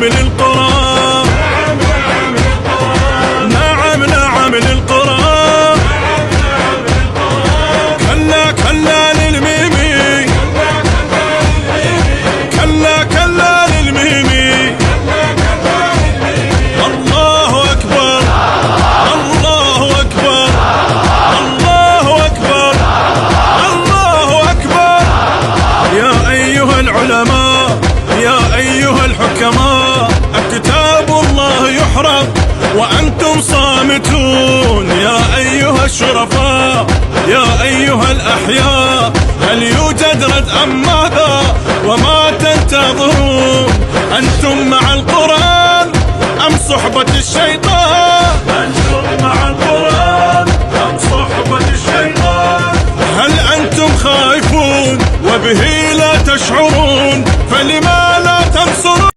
للقرى، نعم نعم للقرى، كلا كلا للميمي، كلا كلا للميمي. الله أكبر الله أكبر الله أكبر الله أكبر. يا أيها العلماء يا أيها الحكماء، كتاب الله يحرق وأنتم صامتون. يا أيها الشرفاء يا أيها الأحياء، هل يوجد رد أم ماذا وما تنتظرون؟ أنتم مع القرآن أم صحبة الشيطان؟ أنتم مع القرآن أم صحبة الشيطان؟ هل أنتم خائفون وبه لا تشعرون؟ فلما